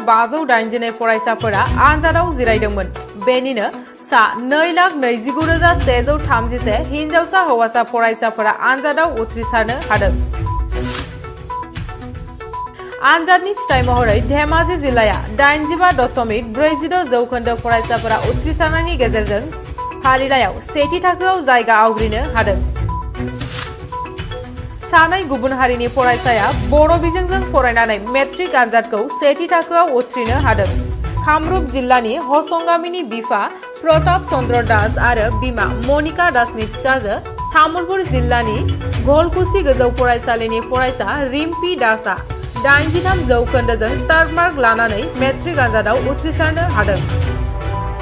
580 फरायसाफोरा आनजादाव जिरायदोंमोन। बेनिनो सा 2,29,131 हिनजावसा हौवासा फरायसाफोरा आनजादाव उथ्रिसारनो हादों। आनजादनि फिथाइ महरै धेमाजि जिल्लाया 85.46% फरायसाफोरा उथ्रिसारनायनि गेजेरजों फारिलाइयाव सेथि थाखोआव जायगा आवग्रिनो हादों। सानै गुबुन हारिनि फरायसाया बर' बिजोंजों फरायनानै मेट्रिक आनजादखौ सेथि थाखोआव उथ्रिनो हादों। कामरुप जिल्लानि हसंगामिनि बिफा प्रताप चन्द्र दास आरो बिमा मनिका दासनि फिसाजो तामुलपुर जिल्लानि घलकुसि गोजौ फरायसालिनि फरायसा रिम्पि दासआ 83% स्टार मार्क लानानै मेट्रिक आनजादाव उथ्रिसारनो हादों।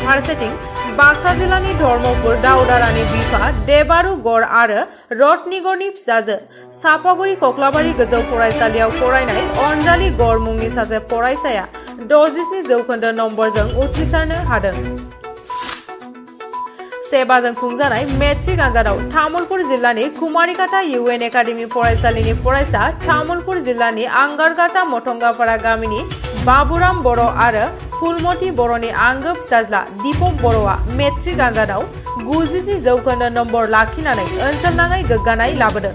फारसेथिं बाक्सा जिल्लानि धर्मपुर दाउदारानि बिफा देबारु गर आरो रत्निगरनि फिसाजो सापागुरि कक्लाबारि गोजौ फरायसालियाव फरायनाय अनजालि गर मुंनि सासे फरायसाया 67% नम्बरजों उथ्रिसारनो हादों। सेबाजों खुंजानाय मेट्रिक आनजादाव तामुलपुर जिल्लानि कुमारिकाटा इउएन एकाडेमि फरायसालिनि फरायसा तामुलपुर जिल्लानि आंगारगाटा मथंगापारा गामिनि बाबुराम बर' आरो फुलमती बर'नि आंगो फिसाज्ला दीपक बर'आ मेट्रिक आनजादाव 97% नम्बर लाखिनानै ओनसोलनाङै गोग्गानाय लाबोदों।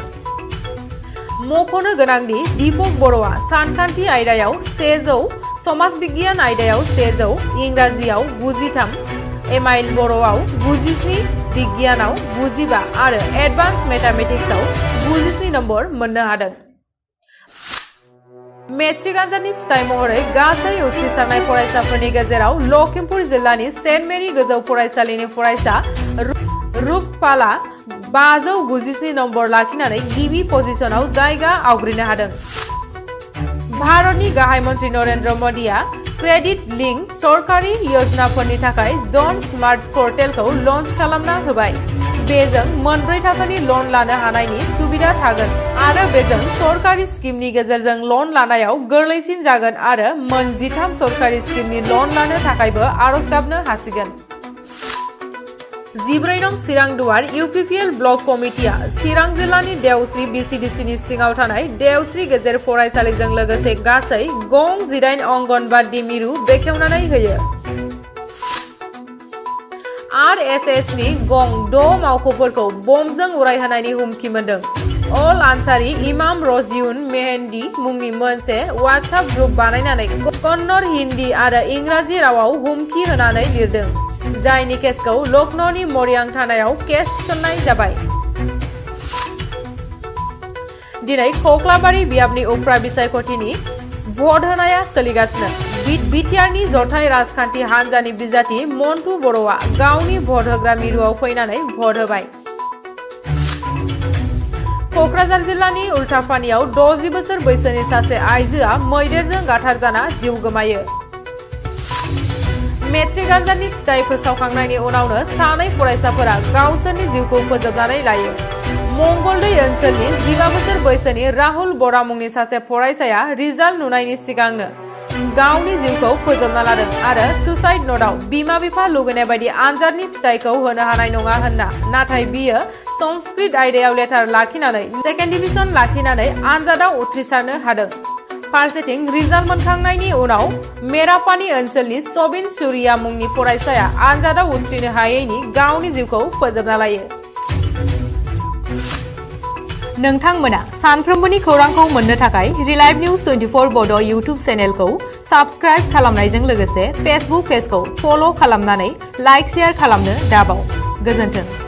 मख'नो गोनांदि दीपक बर'आ सानखान्थि आयदायाव 100, समाज बिगियान आयदायाव 100, इंराजियाव 93, एमाइल बर'आव 97, बिगियानाव 95 आरो एडभान्स मेथामेटिक्सआव 97 नम्बर मोननो हादों। मेट्रिक आनजादनि फिथाइ महरै गासै उथ्रिसारनाय फरायसाफोरनि गेजेराव लखिमपुर जिल्लानि सेन्ट मेरि गोजौ फरायसालिनि फरायसा रुपपाला 597 नम्बर लाखिनानै गिबि पजिशनाव जायगा आवग्रिनो हादों। भारतनि गाहाय मन्त्रि नरेन्द्र मोदीआ क्रेडिट लिंक सरकारि योजनाफोरनि थाखाय जन स्मार्ट पर्टेलखौ लन्च खालामना होबाय। बेजों मोनब्रै थाखोनि लन लानो हानायनि सुबिदा थागोन आरो बेजों सरकारि स्किमनि गेजेरजों लन लानायाव गोरलैसिन जागोन आरो मोन 13 सरकारि स्किमनि लन लानो थाखायबो आरज गाबनो हासिगोन। 14 नं चिरां दुवार इउपिपिएल ब्लक कमिटिया चिरां जिल्लानि देवस्रि बिसिडिसिनि सिङाव थानाय देवस्रि गेजेर फरायसालिजों लोगोसे गासै गं 18 अंगनबादि मिरु बेखेवनानै होयो। आरएसएसनि गं 6 मावख'फोरखौ बमजों उरायहोनायनि हुमखि मोनदों। अल आनसारी इमाम रजिउन मेहेन्दी मुंनि मोनसे वाट्सएप ग्रुप बानायनानै कन्नड़, हिन्दी आरो इंराजि रावाव हुमखि होनानै लिरदों, जायनि केसखौ लखनौनि मरियां थानायाव केस थिसननाय जाबाय। दिनै कक्लाबारि बियाबनि उफ्रा बिसायख'थिनि भट होनाया सोलिगासिनो। बिटिआरनि जथाय राजखान्थि हान्जानि बिजाथि मन्टु बर'आ गावनि भट होग्रा मिरुआव फैनानै भट होबाय। कक्राझार जिल्लानि उल्टापानियाव 60 बोसोर बैसोनि सासे आइजोआ मैदेरजों गाथारजाना जिउ गोमायो। मेट्रिक आनजादनि फिथाइ फोसावखांनायनि उनावनो सानै फरायसाफोरा गावसोरनि जिउखौ फोजोबनानै लायो। मंगलदै ओनसोलनि 15 बोसोर बैसोनि राहुल बरा मुंनि सासे फरायसाया रिजाल्ट नुनायनि सिगांनो गावनि जिउखौ फोजोबना लादों आरो सुसाइड नोटआव बिमा बिफा लुगैनाय बायदि आनजादनि फिथाइखौ होनो हानाय नङा होनना, नाथाय बियो संस्कृत आयदायाव लेटार लाखिनानै सेकेन्ड डिभिजन लाखिनानै आनजादाव उथ्रिसारनो हादों। फारसेथिं रिजाल्ट मोनखांनायनि उनाव मेरापानि ओनसोलनि सबिन सुरिया मुंनि फरायसाया आनजादाव उथ्रिनो हायैनि गावनि जिउखौ फोजोबना लायो। नोंथांमोना सानफ्रोमबोनि खौरांखौ मोननो थाखाय रिलाइभ निउज 24 बड' इउटुब चेनेलखौ साबस्क्राइब खालामनायजों लोगोसे फेसबुक पेजखौ फल' खालामनानै लाइक शेयार खालामनो दाबाव। गोजोन्थों।